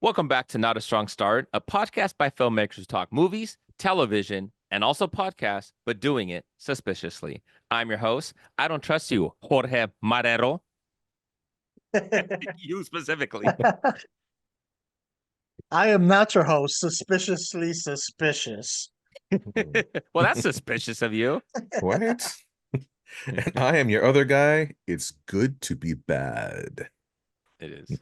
Welcome back to Not a Strong Start, a podcast by filmmakers who talk movies, television, and also podcasts, but doing it suspiciously. I'm your host. I don't trust you, Jorge Marrero. You specifically. I am not your host, suspiciously suspicious. Well, that's suspicious of you. What? And I am your other guy. It's good to be bad. It is.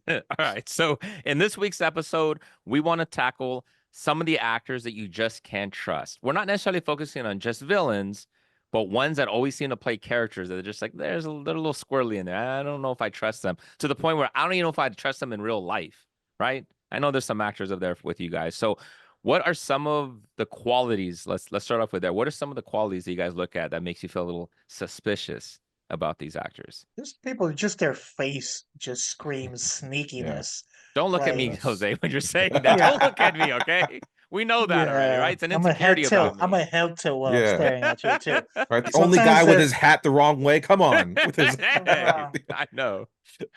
All right. So in this week's episode, we want to tackle some of the actors that you just can't trust. We're not necessarily focusing on just villains, but ones that always seem to play characters that are just like, they're a little squirrely in there. I don't know if I trust them, to the point where I don't even know if I trust them in real life, right? I know there's some actors up there with you guys. So what are some of the qualities? Let's start off with that. What are some of the qualities that you guys look at that makes you feel a little suspicious about these actors? There's people, just their face just screams sneakiness. Don't look at me, Like- Jose, when you're saying that. Yeah. Don't look at me, okay? We know that already, right? It's an insecurity about me. I'm a head tilt while I'm Yeah. staring at you too. Right? The only Sometimes guy with they're- his hat the wrong way. Come on. With his... I know.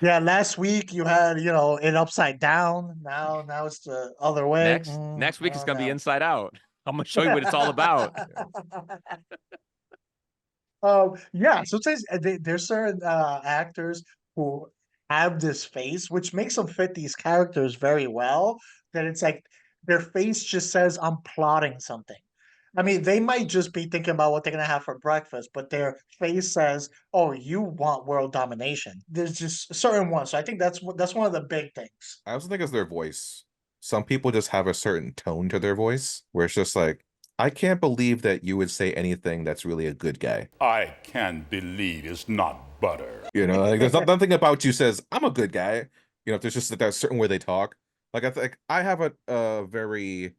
Yeah, last week you had, it upside down. Now it's the other way. Next week I it's don't gonna be know. inside out. I'm gonna show you what it's all about. Yeah, sometimes there's certain actors who have this face, which makes them fit these characters very well. That it's like their face just says, "I'm plotting something." I mean, they might just be thinking about what they're gonna have for breakfast, but their face says, "Oh, you want world domination." There's just certain ones. So I think that's one of the big things. I also think it's their voice. Some people just have a certain tone to their voice where it's just like, I can't believe that you would say anything that's really a good guy. I can't believe it's not butter. You know, like there's nothing about you says I'm a good guy. You know, if there's just that certain way they talk. Like I think I have a very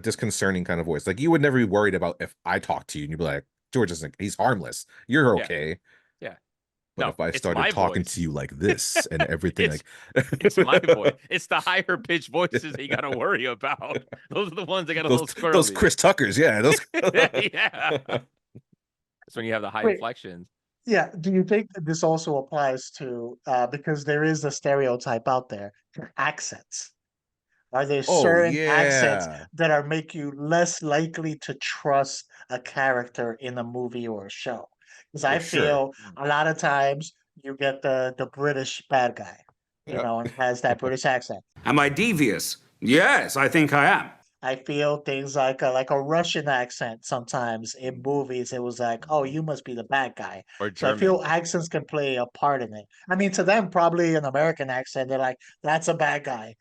disconcerting kind of voice. Like you would never be worried about if I talk to you and you'd be like, George isn't, he's harmless. You're okay. Yeah. But No, if I it's started my talking voice. to you like this and everything, It's my voice. It's the higher pitched voices that you gotta worry about. Those are the ones that got a little squirrely. those Chris Tuckers, yeah. Those Yeah. That's when you have the high Wait. inflections. Yeah. Do you think that this also applies to because there is a stereotype out there, accents? Are there certain accents yeah. that make you less likely to trust a character in a movie or a show? Because I For sure. feel a lot of times you get the British bad guy, Yep. and has that British accent. Am I devious? Yes, I think I am. I feel things like a Russian accent sometimes in movies. It was like, oh, you must be the bad guy. Or So I German. feel accents can play a part in it. I mean, to them, probably an American accent, they're like, that's a bad guy.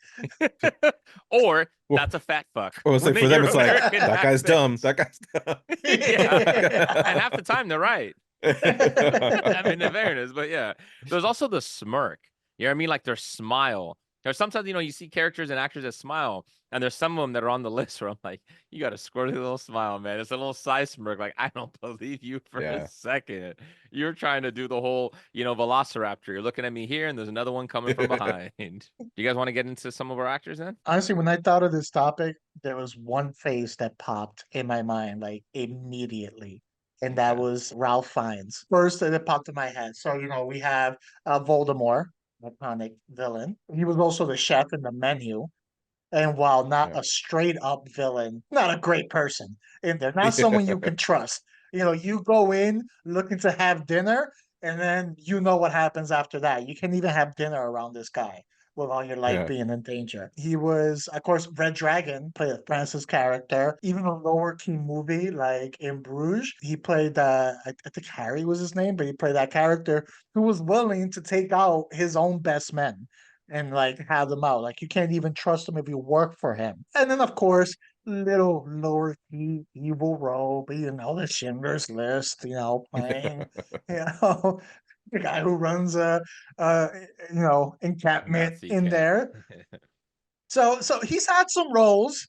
Or Well, that's a fat fuck. Well, it's When like they for them, hear it's like American that guy's accent. dumb. That guy's dumb. Yeah. And half the time they're right. I mean, in fairness, but yeah. There's also the smirk. You know what I mean? Like their smile. There's sometimes, you see characters and actors that smile, and there's some of them that are on the list where I'm like, you got a squirty little smile, man. It's a little side smirk. Like, I don't believe you for Yeah. a second. You're trying to do the whole, velociraptor. You're looking at me here, and there's another one coming from behind. You guys want to get into some of our actors then? Honestly, when I thought of this topic, there was one face that popped in my mind, like immediately. And that Okay. was Ralph Fiennes. First that popped in my head. So, we have Voldemort, iconic villain. He was also the chef in the menu. And while not Yeah. a straight up villain, not a great person in there, not someone you can trust. You go in looking to have dinner, and then you know what happens after that. You can't even have dinner around this guy with all your life Yeah. being in danger. He was, of course, Red Dragon, played Francis' character. Even a lower key movie like in Bruges, he played, I think Harry was his name, but he played that character who was willing to take out his own best men and have them out. Like you can't even trust him if you work for him. And then of course, little lower key evil robe, the Schindler's List, playing, the guy who runs a encampment Nazi in camp. there. So he's had some roles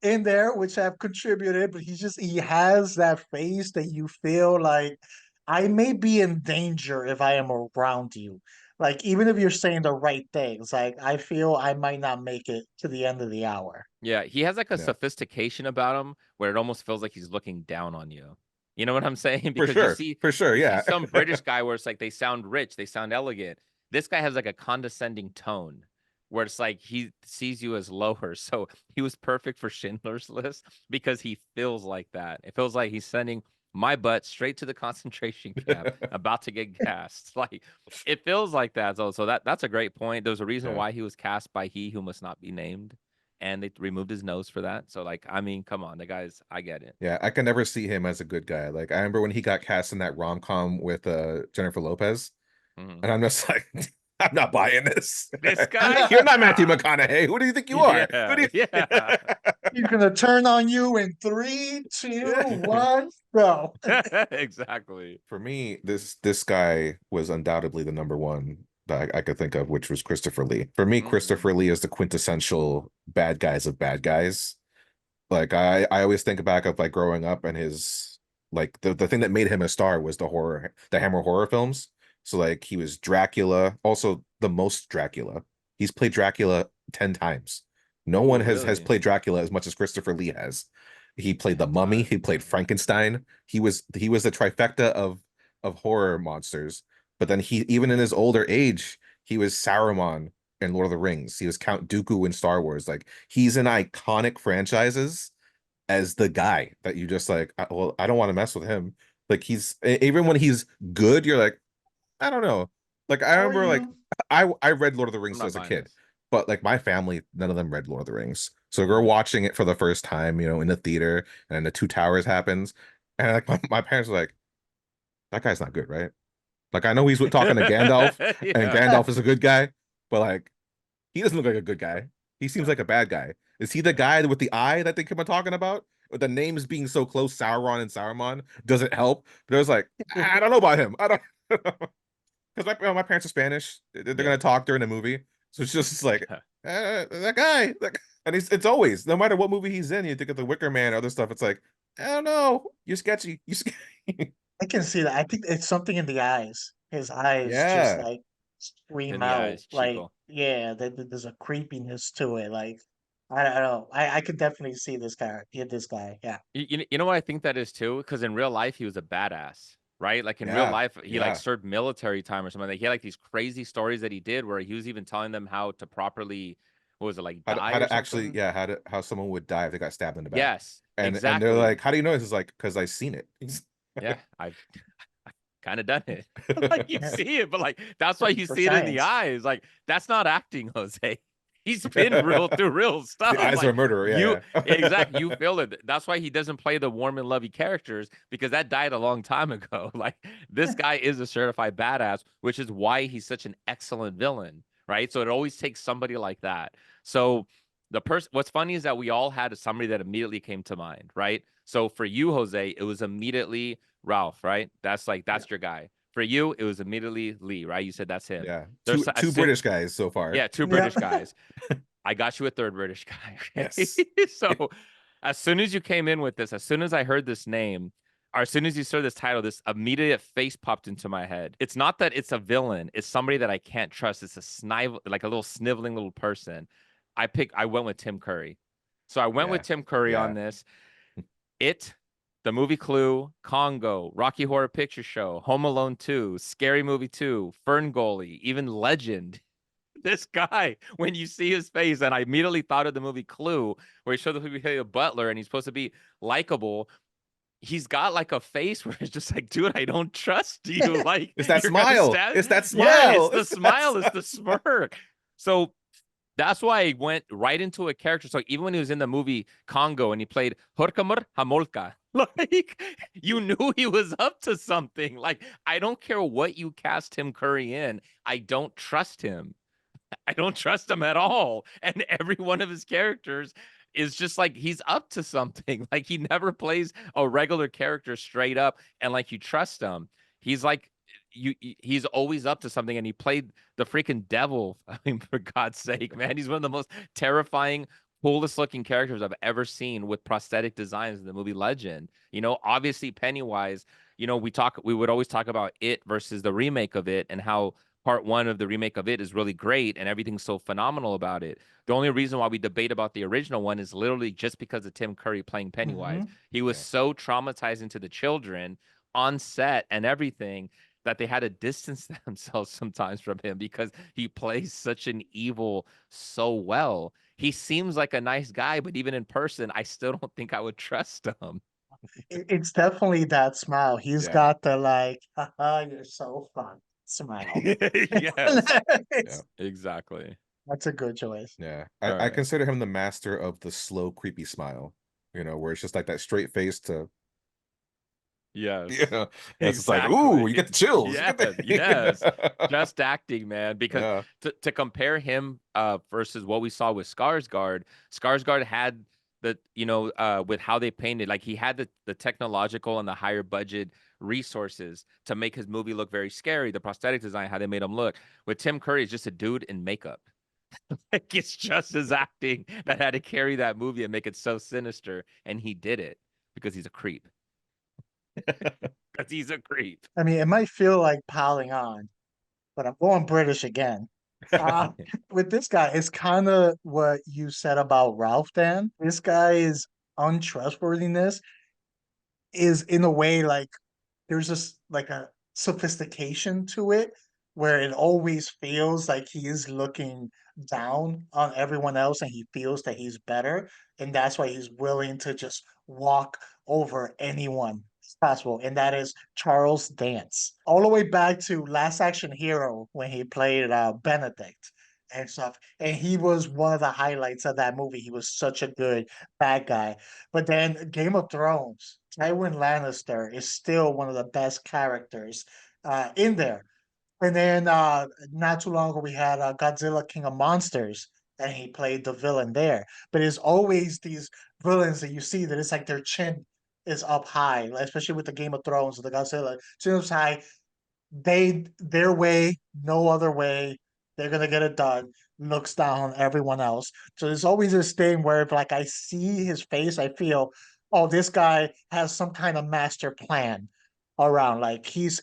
in there which have contributed, but he has that face that you feel like I may be in danger if I am around you. Like even if you're saying the right things, like I feel I might not make it to the end of the hour. Yeah, he has like a Yeah. sophistication about him where it almost feels like he's looking down on you. You know what I'm saying? For Because sure. you see, For sure. you Yeah. see some British guy where it's like they sound rich, they sound elegant. This guy has like a condescending tone where it's like he sees you as lower. So he was perfect for Schindler's List because he feels like that. It feels like he's sending my butt straight to the concentration camp, about to get gassed. Like it feels like that. So that's a great point. There's a reason Yeah. why he was cast by He Who Must Not Be Named, and they removed his nose for that. So like, I mean, come on, the guy's. I get it. Yeah, I can never see him as a good guy. Like I remember when he got cast in that rom-com with Jennifer Lopez, Mhm. and I'm just like, I'm not buying this. This guy? You're not Matthew McConaughey. Who do you think you are? Yeah, Who do you... yeah. He's gonna turn on you in 3, 2, 1, go. Exactly. For me, this guy was undoubtedly the number one that I could think of, which was Christopher Lee. For me, Christopher Lee is the quintessential bad guys of bad guys. Like I always think back of like growing up and his like the thing that made him a star was the Hammer horror films. So like he was Dracula, also the most Dracula. He's played Dracula 10 times. No one has really? played Dracula as much as Christopher Lee has. He played the Mummy, he played Frankenstein. He was the trifecta of horror monsters. But then he, even in his older age, he was Saruman in Lord of the Rings. He was Count Dooku in Star Wars. Like he's in iconic franchises as the guy that you just like, well, I don't want to mess with him. Like he's, even when he's good, you're like, I don't know. Like I How are remember like you? I read Lord of the I'm Rings not as a buying kid, this. but like my family, none of them read Lord of the Rings. So we're watching it for the first time, in the theater, and the Two Towers happens. And like my parents were like, that guy's not good, right? Like I know he's talking to Gandalf, and Yeah. Gandalf is a good guy, but like he doesn't look like a good guy. He seems like a bad guy. Is he the guy with the eye that they keep on talking about? With the names being so close, Sauron and Saruman doesn't help. But it was like, I don't know about him. I don't, because my parents are Spanish. They're gonna talk during the movie, so it's just like that guy. And it's always, no matter what movie he's in, you think of The Wicker Man, other stuff. It's like, I don't know, you're sketchy. You I can see that. I think it's something in the eyes. His eyes just yeah. like scream In the out. eyes, Like, Chico. yeah, there's a creepiness to it. Like, I don't know. I could definitely see this character, this guy. Yeah. You know what I think that is too? Because in real life, he was a badass, right? Like in real Yeah, life, he like yeah. served military time or something. Like he had like these crazy stories that he did where he was even telling them how to properly, what was it, like die How or to actually, something? yeah, how someone would die if they got stabbed in the back. Yes, And they're exactly. like, how do you know this? Is like, because I've seen it. Yeah, I've kind of done it. Like you see it, but like that's why you For see it in the science. eyes. Like that's not acting, Jose. He's been real through real stuff. The eyes of Like a murderer. you, Yeah, exactly. You feel it. That's why he doesn't play the warm and lovey characters because that died a long time ago. Like this guy is a certified badass, which is why he's such an excellent villain, right? So it always takes somebody like that. So the person, what's funny is that we all had somebody that immediately came to mind, right? So for you, Jose, it was immediately Ralph, right? That's like Yeah. that's your guy. For you, it was immediately Lee, right? You said that's him. yeah. There's Two British guys so far. yeah, two Yeah. British guys. I got you a third British guy. Okay? Yes. So as soon as you came in with this, as soon as I heard this name, or as soon as you saw this title, this immediate face popped into my head. It's not that it's a villain, it's somebody that I can't trust. It's a snivel, like a little sniveling little person. I went with Tim Curry. So I went with Yeah. Tim Curry on Yeah. this. The movie Clue, Congo, Rocky Horror Picture Show, Home Alone 2, Scary Movie 2, Fern Gully, even Legend. This guy, when you see his face, and I immediately thought of the movie Clue, where he showed the movie a butler and he's supposed to be likable. He's got like a face where it's just like, dude, I don't trust you. Like, It's that you're gonna smile. stab. It's that Yeah, smile. it's the It's that smile, it's smile. the smirk. So that's why I went right into a character. So even when he was in the movie Congo and he played Horkamur Hamolka, like you knew he was up to something. Like, I don't care what you cast Tim Curry in, I don't trust him. I don't trust him at all. And every one of his characters is just like he's up to something. Like he never plays a regular character straight up and like you trust him. He's like he's always up to something, and he played the freaking devil. I mean, for God's sake, man, he's one of the most terrifying, coolest looking characters I've ever seen with prosthetic designs in the movie Legend. Obviously Pennywise, we would always talk about It versus the remake of It and how part one of the remake of It is really great and everything's so phenomenal about it. The only reason why we debate about the original one is literally just because of Tim Curry playing Pennywise. Mhm. He was Yeah. so traumatizing to the children on set and everything that they had to distance themselves sometimes from him because he plays such an evil so well. He seems like a nice guy, but even in person, I still don't think I would trust him. It's definitely that smile. He's Yeah. got the like, haha, you're so fun smile. Yes, Yeah. exactly. That's a good choice. Yeah. All I right. consider him the master of the slow, creepy smile, where it's just like that straight face to, Yes, it's just like, exactly. ooh, you get the chills. You Yes, get the- yes. Just acting, man. Because Yeah. to compare him versus what we saw with Skarsgård had with how they painted, like he had the technological and the higher budget resources to make his movie look very scary. The prosthetic design, how they made him look. With Tim Curry, it's just a dude in makeup. Like it's just his acting that had to carry that movie and make it so sinister, and he did it because he's a creep. Because he's a creep. I mean, it might feel like piling on, but I'm going British again. Uh, with this guy, it's kind of what you said about Ralph, Dan. This guy's untrustworthiness is in a way like there's just like a sophistication to it where it always feels like he is looking down on everyone else and he feels that he's better. And that's why he's willing to just walk over anyone as possible. And that is Charles Dance. All the way back to Last Action Hero when he played Benedict and stuff. And he was one of the highlights of that movie. He was such a good bad guy. But then Game of Thrones, Tywin Lannister is still one of the best characters in there. And then not too long ago, we had Godzilla King of Monsters, and he played the villain there. But it's always these villains that you see that it's like their chin is up high, especially with the Game of Thrones, the Godzilla chin is high. Their way, no other way. They're gonna get it done. Looks down on everyone else. So there's always this thing where if like I see his face, I feel, oh, this guy has some kind of master plan around. Like he's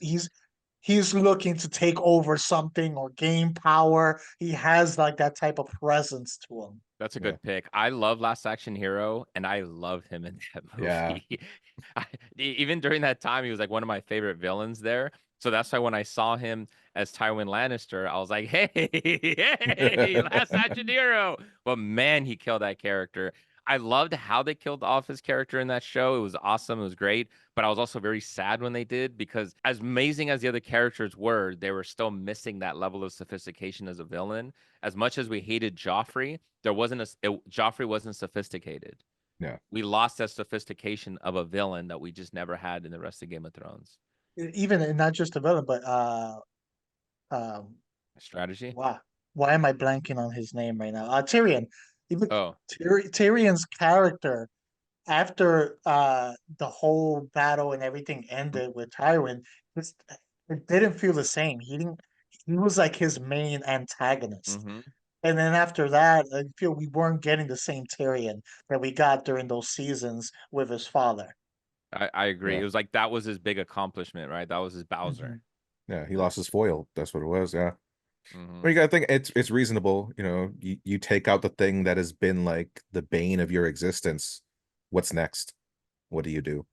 looking to take over something or gain power. He has like that type of presence to him. That's a Yeah. good pick. I love Last Action Hero, and I loved him in that Yeah. movie. Even during that time, he was like one of my favorite villains there. So that's why when I saw him as Tywin Lannister, I was like, hey, hey, Last Action Hero. But man, he killed that character. I loved how they killed off his character in that show. It was awesome. It was great. But I was also very sad when they did because as amazing as the other characters were, they were still missing that level of sophistication as a villain. As much as we hated Joffrey, Joffrey wasn't sophisticated. Yeah. We lost that sophistication of a villain that we just never had in the rest of Game of Thrones. Even and not just the villain, but um Strategy. wow, why am I blanking on his name right now? Tyrion. Even Oh, Tyrion's character after the whole battle and everything ended with Tywin, it didn't feel the same. He was like his main antagonist. hmm And then after that, I feel we weren't getting the same Tyrion that we got during those seasons with his father. I agree. Yeah. It was like that was his big accomplishment, right? That was his Mhm. Bowser. Yeah. He lost his foil. That's what it was. Yeah. hmm Well, you gotta think it's reasonable. You take out the thing that has been like the bane of your existence. What's next? What do you do?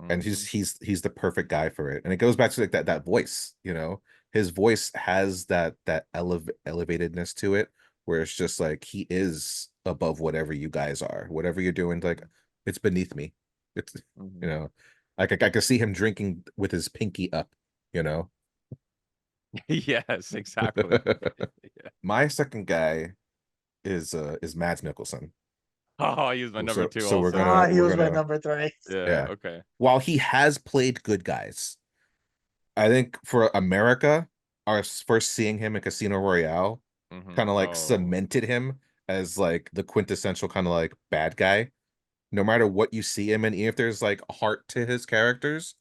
And he's the perfect guy for it. And it goes back to like that voice. His voice has that elevatedness to it, where it's just like he is above whatever you guys are, whatever you're doing. Like it's beneath me. It's like I could see him drinking with his pinky up. You know. Yes, exactly. Yeah. My second guy is Mads Nicholson. Oh, he was my number two So we're also. gonna He we're was my gonna number 3. Yeah, yeah. okay. While he has played good guys, I think for America, our first seeing him in Casino Royale kind of like Oh, cemented him as like the quintessential kind of like bad guy. No matter what you see him in, even if there's like heart to his characters,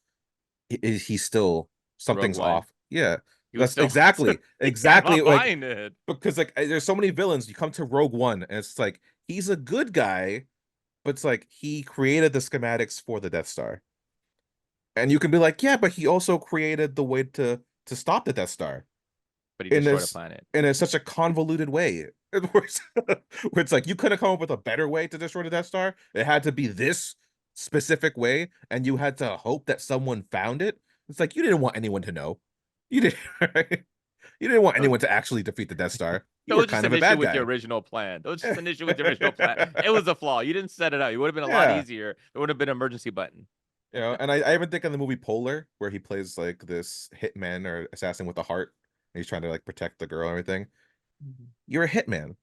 he's still Rogue something's One. off. Yeah, He was that's still exactly Yeah, I'm not like buying it. because like there's so many villains. You come to Rogue One, and it's like he's a good guy, but it's like he created the schematics for the Death Star. And you can be like, yeah, but he also created the way to stop the Death Star But he in destroyed a this planet. in such a convoluted way. Where it's like you couldn't come up with a better way to destroy the Death Star. It had to be this specific way, and you had to hope that someone found it. It's like you didn't want anyone to know. You didn't. Right? You didn't want That was, anyone to actually defeat the Death Star. You that were was just kind of an a issue bad with your guy. original plan. That was just an issue with your original plan. It was a flaw. You didn't set it up. It would have been a lot Yeah. easier. There would have been an emergency button. You know, and I even think in the movie Polar, where he plays like this hitman or assassin with a heart, and he's trying to like protect the girl and everything. You're a hitman.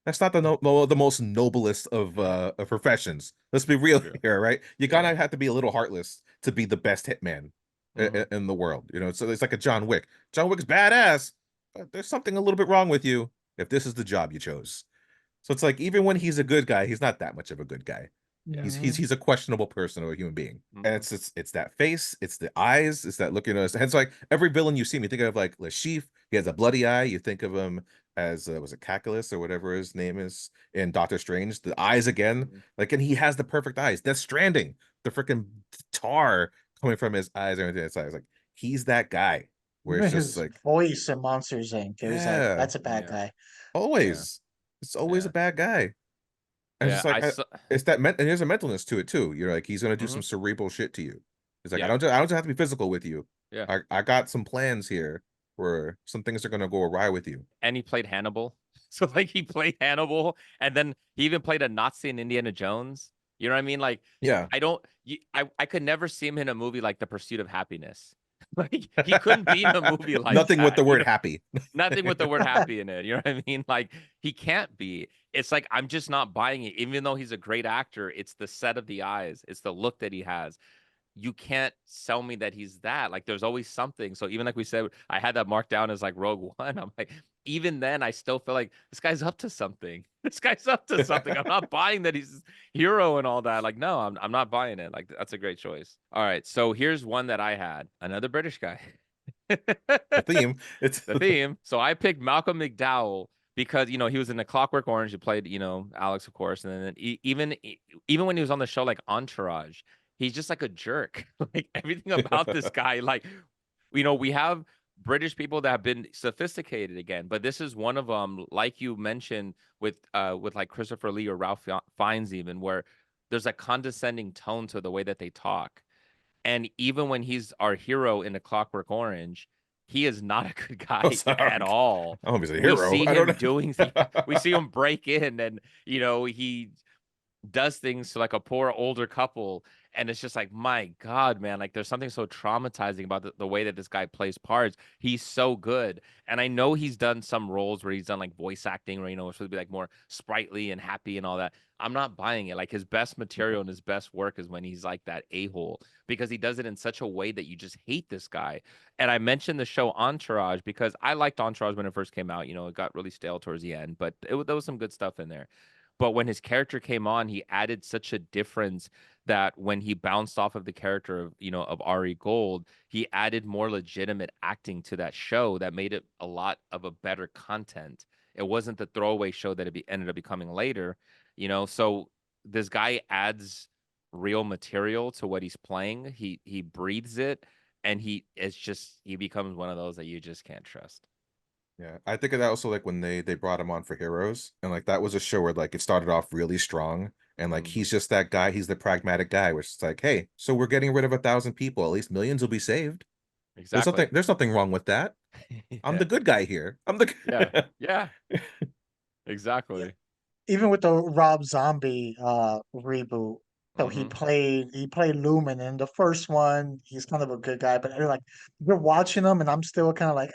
That's not the most noblest of professions. Let's be real True. here, right? You Yeah. gotta have to be a little heartless to be the best hitman in the world. You know, so it's like a John Wick. John Wick's badass, but there's something a little bit wrong with you if this is the job you chose. So it's like even when he's a good guy, he's not that much of a good guy. Yeah. He's a questionable person or a human being, and it's that face, it's the eyes, it's that look. You know, it's like every villain you see, you think of like Le Chiffre. He has a bloody eye. You think of him as was it Caculus or whatever his name is in Doctor Strange. The eyes again, like, and he has the perfect eyes. Death Stranding, the freaking tar coming from his eyes and everything. It's like he's that guy where Even it's just his like, voice in Monsters Inc. It was like, yeah, that's a bad Yeah. guy. always. It's always Yeah. a bad guy. And it's Yeah, just like it's that and there's a mentalness to it too. You're like he's gonna do some cerebral shit to you. It's like Yeah. I don't just have to be physical with you. Yeah. I got some plans here where some things are gonna go awry with you. And he played Hannibal. So like he played Hannibal, and then he even played a Nazi in Indiana Jones. You know what I mean? Like Yeah. I could never see him in a movie like The Pursuit of Happiness. Like he couldn't be in a movie like Nothing with that, the you word know? happy. Nothing with the word happy in it. You know what I mean? Like he can't be. It's like I'm just not buying it. Even though he's a great actor, it's the set of the eyes, it's the look that he has. You can't sell me that he's that. Like there's always something. So even like we said, I had that marked down as like Rogue One. I'm like, even then, I still feel like this guy's up to something. This guy's up to something. I'm not buying that he's hero and all that. Like, no, I'm not buying it. Like that's a great choice. All right, so here's one that I had. Another British guy. The theme. It's The theme. So I picked Malcolm McDowell because he was in the Clockwork Orange. He played Alex, of course, and then even when he was on the show like Entourage, he's just like a jerk. Like everything about this guy, like we have British people that have been sophisticated again, but this is one of them. Like you mentioned with like Christopher Lee or Ralph Fiennes, even where there's a condescending tone to the way that they talk. And even when he's our hero in A Clockwork Orange, he is not a good guy at all. I hope he's a We hero. see I don't him know. doing, we see him break in, and he does things to like a poor older couple, and it's just like, my God, man, like there's something so traumatizing about the way that this guy plays parts. He's so good. And I know he's done some roles where he's done like voice acting, where it's supposed to be like more sprightly and happy and all that. I'm not buying it. Like his best material and his best work is when he's like that a-hole, because he does it in such a way that you just hate this guy. And I mentioned the show Entourage because I liked Entourage when it first came out. It got really stale towards the end, but there was some good stuff in there. But when his character came on, he added such a difference that when he bounced off of the character of Ari Gold, he added more legitimate acting to that show that made it a lot of a better content. It wasn't the throwaway show that it ended up becoming later, So this guy adds real material to what he's playing. He breathes it, and he becomes one of those that you just can't trust. Yeah, I think of that also like when they brought him on for Heroes, and like that was a show where like it started off really strong, and like he's just that guy. He's the pragmatic guy, which is like, hey, so we're getting rid of 1,000 people. At least millions will be saved. Exactly. There's nothing wrong with that. I'm the good guy here. I'm the yeah. Exactly. Even with the Rob Zombie reboot, so he Mhm. played Lumen in the first one. He's kind of a good guy, but like you're watching him, and I'm still kind of like,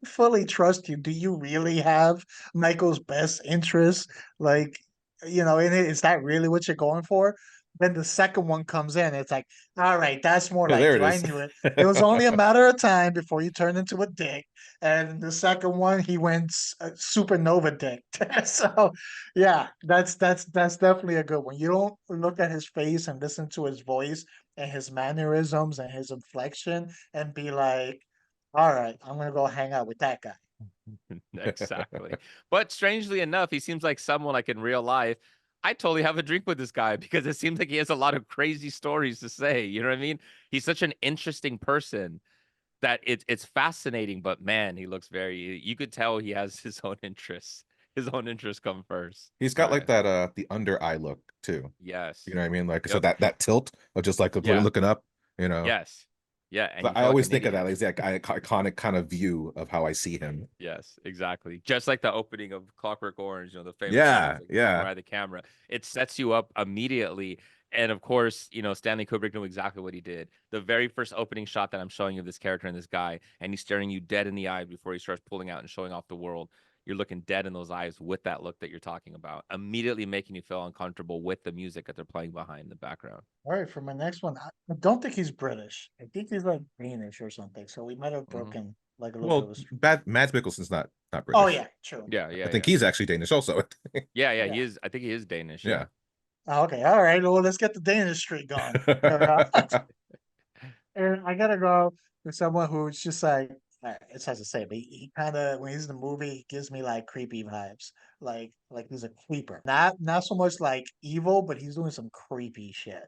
I fully trust you. Do you really have Michael's best interest? Like, is that really what you're going for? Then the second one comes in. It's like, all right, that's more Yeah, like there it you. I is. knew it. It was only a matter of time before you turned into a dick. And the second one, he went supernova dick. So, yeah, that's definitely a good one. You don't look at his face and listen to his voice and his mannerisms and his inflection and be like, all right, I'm gonna go hang out with that guy. Exactly. But strangely enough, he seems like someone like in real life. I totally have a drink with this guy because it seems like he has a lot of crazy stories to say. You know what I mean? He's such an interesting person that it's fascinating, but man, he looks you could tell he has his own interests. His own interests come first. He's All got like right. that the under eye look too. Yes. You know what I mean? Like so Yep. that tilt of just like Yeah. looking up, you know. Yes. Yeah, and So you I feel like always an think of idiot. that as the iconic kind of view of how I see him. Yes, exactly. Just like the opening of Clockwork Orange, the famous one, Yeah, it's like yeah. Samurai the camera. It sets you up immediately. And of course, Stanley Kubrick knew exactly what he did. The very first opening shot that I'm showing you of this character and this guy, and he's staring you dead in the eye before he starts pulling out and showing off the world. You're looking dead in those eyes with that look that you're talking about, immediately making you feel uncomfortable with the music that they're playing behind in the background. All right, for my next one, I don't think he's British. I think he's like Danish or something. So we might have broken like a little bit Well, of his. Mads Mikkelsen's not Oh British. yeah, true. Yeah, I yeah, think yeah. he's actually Danish also. Yeah, Yeah. he is. I think he is Danish. Yeah. Oh, okay, all right. Well, let's get the Danish streak going. And I gotta go with someone who's just like it's hard to say, but he kind of when he's in the movie, he gives me like creepy vibes, like he's a creeper. Not so much like evil, but he's doing some creepy shit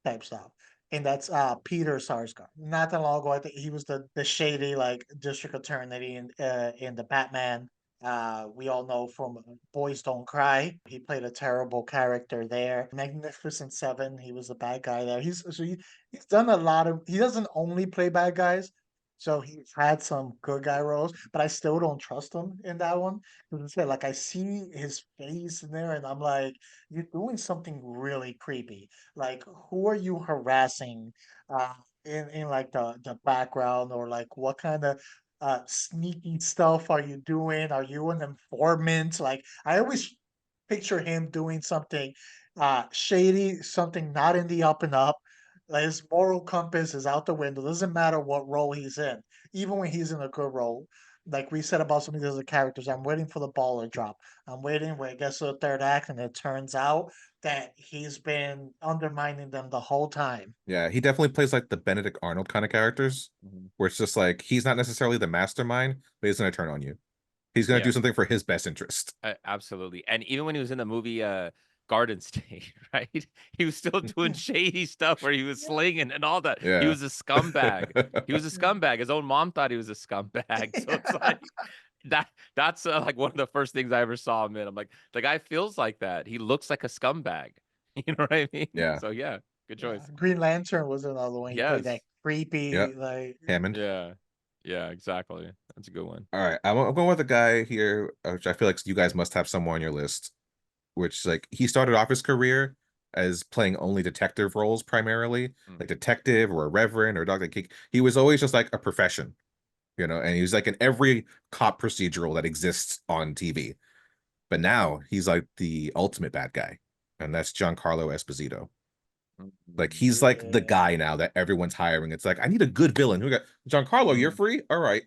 type stuff. And that's Peter Sarsgaard. Not that long ago, I think he was the shady like district attorney in the Batman. We all know from Boys Don't Cry. He played a terrible character there. Magnificent Seven. He was the bad guy there. He's done a lot of. He doesn't only play bad guys, so he's had some good guy roles. But I still don't trust him in that one. Because I said, like I see his face in there, and I'm like, you're doing something really creepy. Like, who are you harassing? Uh, in like the background, or like what kind of sneaky stuff are you doing? Are you an informant? Like I always picture him doing something shady, something not in the up and up. Like his moral compass is out the window. Doesn't matter what role he's in, even when he's in a good role. Like we said about some of the other characters, I'm waiting for the ball to drop. I'm waiting when it gets to the third act, and it turns out that he's been undermining them the whole time. Yeah, he definitely plays like the Benedict Arnold kind of characters, where it's just like he's not necessarily the mastermind, but he's gonna turn on you. He's gonna Yeah. do something for his best interest. Absolutely. And even when he was in the movie Garden State, right? He was still doing shady stuff where he was slinging and all that. He Yeah. was a scumbag. He was a scumbag. His own mom thought he was a scumbag. So it's like that's like one of the first things I ever saw him in. I'm like, the guy feels like that. He looks like a scumbag. You know what I mean? Yeah. So yeah, good choice. Green Lantern was another one. He played that Yes. creepy, Yep. like Hammond. Yeah. Yeah, exactly. That's a good one. All right, I'm going with a guy here, which I feel like you guys must have somewhere on your list. Which like he started off his career as playing only detective roles primarily, like detective or a reverend or doctor. He was always just like a profession, and he was like in every cop procedural that exists on TV. But now he's like the ultimate bad guy, and that's Giancarlo Esposito. Like he's like the guy now that everyone's hiring. It's like I need a good villain. Who got Giancarlo? You're free. All right,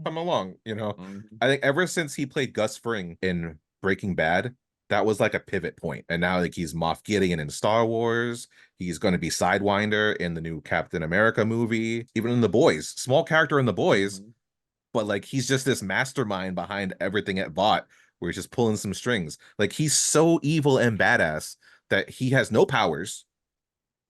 come along. I think ever since he played Gus Fring in Breaking Bad, that was like a pivot point. And now like he's Moff Gideon in Star Wars. He's going to be Sidewinder in the new Captain America movie. Even in The Boys, small character in The Boys, but like he's just this mastermind behind everything at Vought, where he's just pulling some strings. Like he's so evil and badass that he has no powers,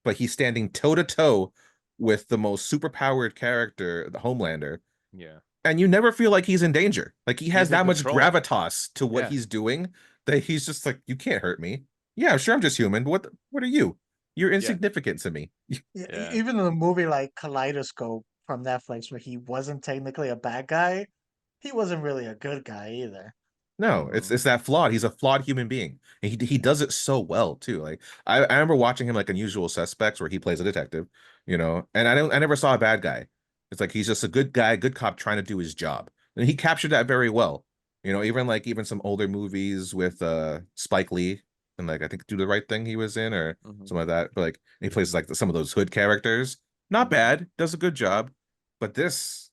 but he's standing toe to toe with the most superpowered character, the Homelander. Yeah. And you never feel like he's in danger. Like he has He's in that much control. gravitas to what Yeah. he's doing that he's just like, you can't hurt me. Yeah, sure, I'm just human, but what are you? You're insignificant to me. Yeah. Even in the movie like Kaleidoscope from Netflix, where he wasn't technically a bad guy, he wasn't really a good guy either. No, it's that flawed. He's a flawed human being. And he does it so well too. Like I remember watching him like Unusual Suspects where he plays a detective, and I never saw a bad guy. It's like he's just a good guy, good cop trying to do his job. And he captured that very well. Even some older movies with Spike Lee and like I think Do the Right Thing he was in or something like that. But like he plays like some of those hood characters. Not bad, does a good job. But this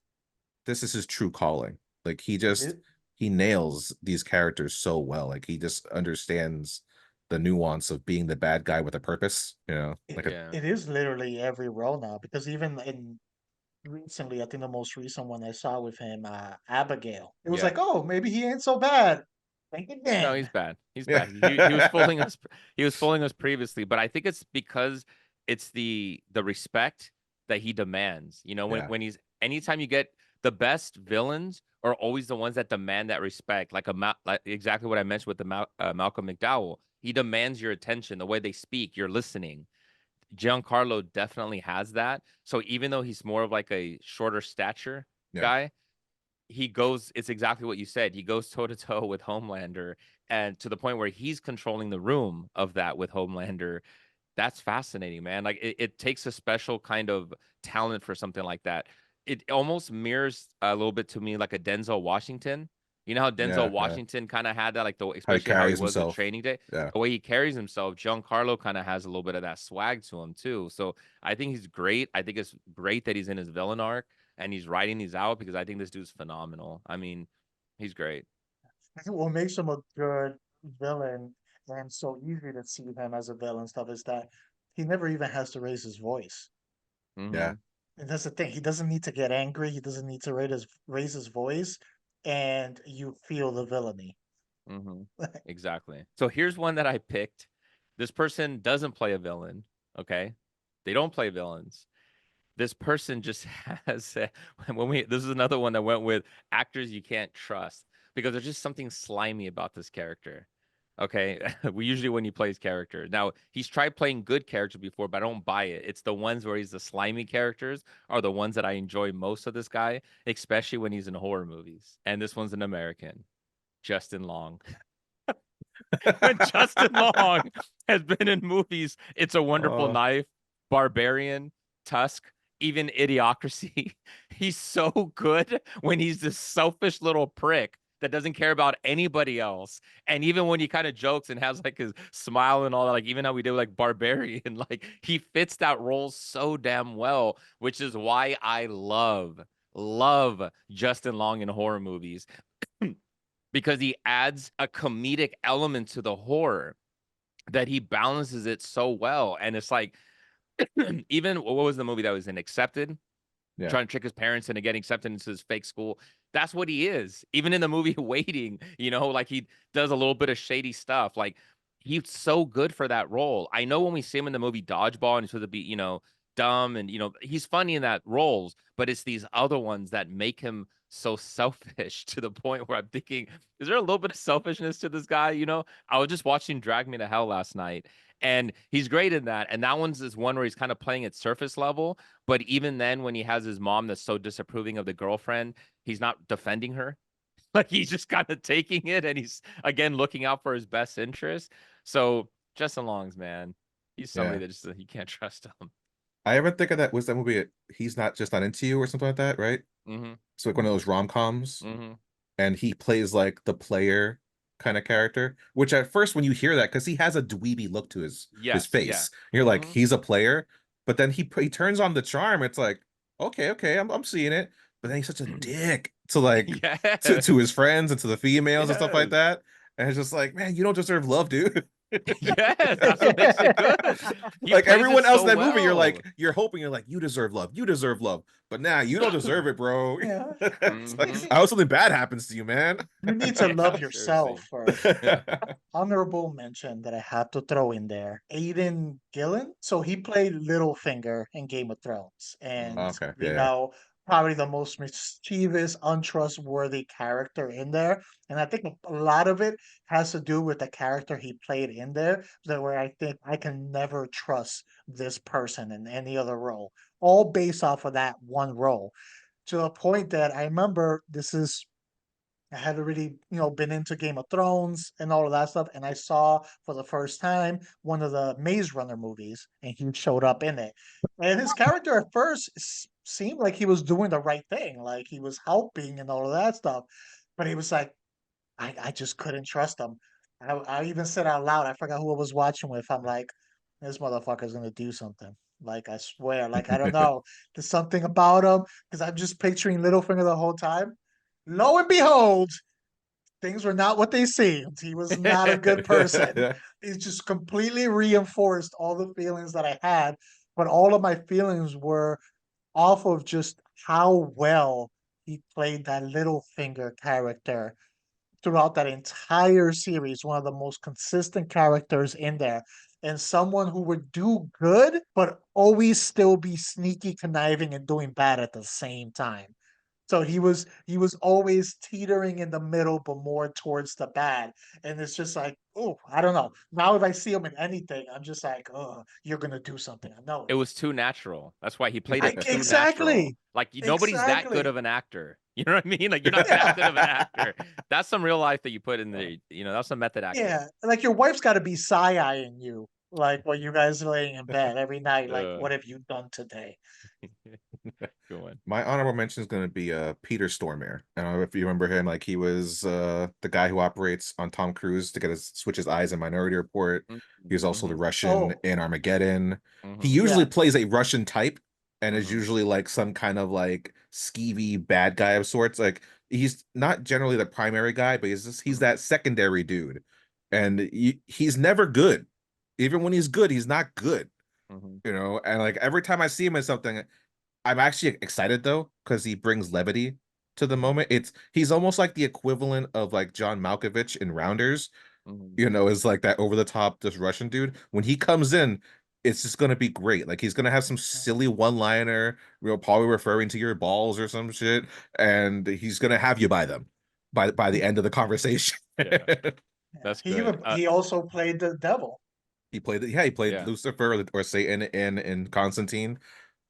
is his true calling. Like he nails these characters so well. Like he just understands the nuance of being the bad guy with a purpose. It is literally every role now, because even in recently, I think the most recent one I saw with him, Abigail, it was Yeah. like, oh, maybe he ain't so bad. Think again. No, he's bad. He's Yeah. bad. He was fooling us. He was fooling us previously, but I think it's because it's the respect that he demands. When he's anytime you get the best villains are always the ones that demand that respect. Like exactly what I mentioned with the Malcolm McDowell. He demands your attention. The way they speak, you're listening. Giancarlo definitely has that. So even though he's more of like a shorter stature guy, it's exactly what you said. He goes toe to toe with Homelander, and to the point where he's controlling the room of that with Homelander. That's fascinating, man. Like it takes a special kind of talent for something like that. It almost mirrors a little bit to me like a Denzel Washington. You know how Denzel Washington kind of had that, like How he especially how he carries was with himself. Training Day, Yeah. the way he carries himself. Giancarlo kind of has a little bit of that swag to him too. So I think he's great. I think it's great that he's in his villain arc and he's writing these out because I think this dude's phenomenal. I mean, he's great. I think what makes him a good villain and so easy to see him as a villain stuff is that he never even has to raise his voice. Yeah. And that's the thing. He doesn't need to get angry. He doesn't need to raise his voice, and you feel the villainy. Mm-hmm. Exactly. So here's one that I picked. This person doesn't play a villain. Okay, they don't play villains. This person just has this is another one that went with actors you can't trust because there's just something slimy about this character. Okay, we usually when he plays characters. Now he's tried playing good characters before, but I don't buy it. It's the ones where he's the slimy characters are the ones that I enjoy most of this guy, especially when he's in horror movies. And this one's an American, Justin Long. When Justin Long has been in movies, It's a Wonderful Knife, Barbarian, Tusk, even Idiocracy. He's so good when he's this selfish little prick that doesn't care about anybody else. And even when he kind of jokes and has like his smile and all that, like even how we did like Barbarian, like he fits that role so damn well, which is why I love Justin Long in horror movies. Because he adds a comedic element to the horror that he balances it so well. And it's like, even what was the movie that was in Accepted? Yeah. Trying to trick his parents into getting accepted into his fake school. That's what he is. Even in the movie Waiting, like he does a little bit of shady stuff. Like he's so good for that role. I know when we see him in the movie Dodgeball and he's supposed to be, dumb and he's funny in that roles, but it's these other ones that make him so selfish to the point where I'm thinking, is there a little bit of selfishness to this guy? I was just watching Drag Me to Hell last night, and he's great in that. And that one's is one where he's kind of playing at surface level. But even then, when he has his mom that's so disapproving of the girlfriend, he's not defending her. Like he's just kind of taking it, and he's again looking out for his best interest. So Justin Long's man, he's somebody that just you can't trust him. I ever think of that was that movie He's Not Just Not Into You or something like that, right? Mm-hmm. So like one of those rom-coms. Mm-hmm. And he plays like the player kind of character, which at first when you hear that, because he has a dweeby look to his face, you're like, he's a player. But then he turns on the charm. It's like, okay, I'm seeing it. But then he's such a dick to like to his friends and to the females and stuff like that. And it's just like, man, you don't deserve love, dude. Yes, that's what makes it good. Like everyone else in that movie, you're hoping you deserve love, but now you don't deserve it, bro. Yeah. Like, I hope something bad happens to you, man. You need to love yourself first. Yeah. Honorable mention that I have to throw in there, Aidan Gillen. So he played Littlefinger in Game of Thrones, and probably the most mischievous, untrustworthy character in there. And I think a lot of it has to do with the character he played in there, that where I think I can never trust this person in any other role, all based off of that one role. To the point that I remember I had already, been into Game of Thrones and all of that stuff, and I saw for the first time one of the Maze Runner movies, and he showed up in it. And his character at first seemed like he was doing the right thing, like he was helping and all of that stuff, but he was like, I just couldn't trust him. I even said out loud, I forgot who I was watching with. I'm like, this motherfucker's gonna do something. Like I swear, like I don't know, there's something about him because I'm just picturing Littlefinger the whole time. Lo and behold, things were not what they seemed. He was not a good person. He's just completely reinforced all the feelings that I had, but all of my feelings were off of just how well he played that Littlefinger character throughout that entire series. One of the most consistent characters in there, and someone who would do good, but always still be sneaky, conniving, and doing bad at the same time. So he was always teetering in the middle, but more towards the bad. And it's just like, oh, I don't know. Now if I see him in anything, I'm just like, oh, you're gonna do something. I know It it. was too natural. That's why he played it too natural. Exactly. Like nobody's that good Exactly. of an actor. You know what I mean? Like you're not Yeah. that good of an actor. That's some real life that you put in the, that's some method acting. Yeah. Like your wife's got to be side-eyeing you, like when you guys are laying in bed every night. Like, Uh, what have you done today? Good one. My honorable mention is going to be Peter Stormare. I don't know if you remember him. Like he was the guy who operates on Tom Cruise to switch his eyes in Minority Report. He was also the Russian Oh, in Armageddon. He Mhm. usually yeah. plays a Russian type and is Mhm. usually like some kind of like skeevy bad guy of sorts. Like he's not generally the primary guy, but he's that secondary dude. And he's never good. Even when he's good, he's not good. Mhm. And like every time I see him in something, I'm actually excited though because he brings levity to the moment. He's almost like the equivalent of like John Malkovich in Rounders, Mhm. is like that over the top just Russian dude. When he comes in, it's just gonna be great. Like he's gonna have some silly one-liner, probably referring to your balls or some shit, and he's gonna have you by them by the end of the conversation. Yeah. Yeah. That's He good. even he also played the devil. He played Yeah. Lucifer or Satan in Constantine.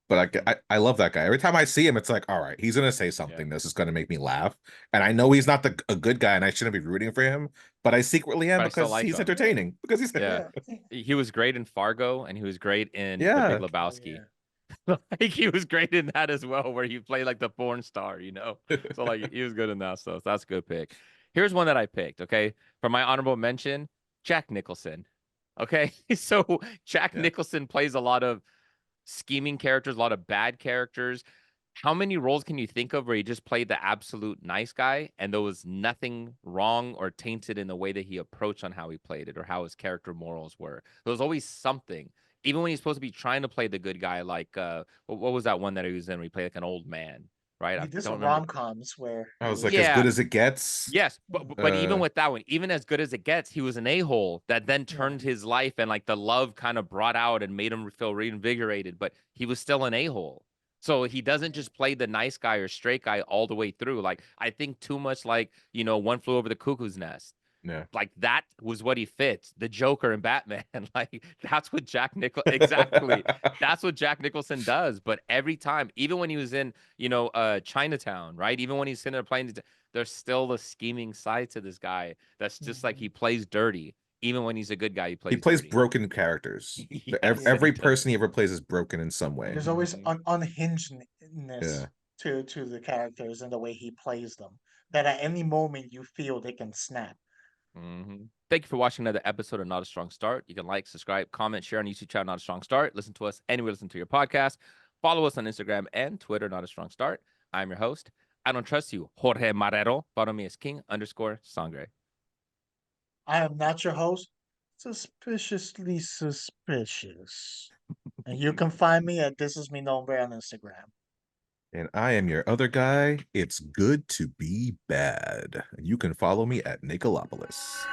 But Mhm. I love that guy. Every time I see him, it's like, all right, he's gonna say something. This is gonna make me laugh. And I know he's not a good guy, and I shouldn't be rooting for him, but I secretly am But I still because like he's him. entertaining. Because he's Yeah. Yeah. He was great in Fargo and he was great in The Big yeah. Oh, Lebowski. yeah. Like he was great in that as well, where he played like the porn star. So like he was good in that stuff. So that's a good pick. Here's one that I picked, okay? For my honorable mention, Jack Nicholson. Okay. So Jack Yeah. Nicholson plays a lot of scheming characters, a lot of bad characters. How many roles can you think of where he just played the absolute nice guy and there was nothing wrong or tainted in the way that he approached on how he played it or how his character morals were? There was always something. Even when he's supposed to be trying to play the good guy, like what was that one that he was in where he played like an old man, right? He I did don't some remember. rom-coms where I he was was like, as Yeah, good as it gets. yes, but even with that one, even as good as it gets, he was an a-hole that then yeah. turned his life and like the love kind of brought out and made him feel reinvigorated, but he was still an a-hole. So he doesn't just play the nice guy or straight guy all the way through. Like I think too much like, One Flew Over the Cuckoo's Nest. Yeah. Like that was what he fits. The Joker and Batman. Like that's what Jack Nicholson exactly. That's what Jack Nicholson does. But every time, even when he was in, Chinatown, right? Even when he's sitting there playing, there's still the scheming side to this guy. That's just like he plays dirty. Even when he's a good guy, he He plays plays dirty. broken characters. Yes, and he Every does. person he ever plays is broken in some way. There's always Mhm. unhingedness Yeah. to the characters and the way he plays them. That at any moment you feel they can snap. Thank you for watching another episode of Not a Strong Start. You can like, subscribe, comment, share on YouTube channel Not a Strong Start. Listen to us anywhere listen to your podcast. Follow us on Instagram and Twitter, Not a Strong Start. I'm your host. I don't trust you, Jorge Marrero. Follow me as King_Sangre. I am not your host. Suspiciously suspicious. And you can find me at This Is Me Nombre on Instagram. And I am your other guy. It's good to be bad. You can follow me at Nicolopolis.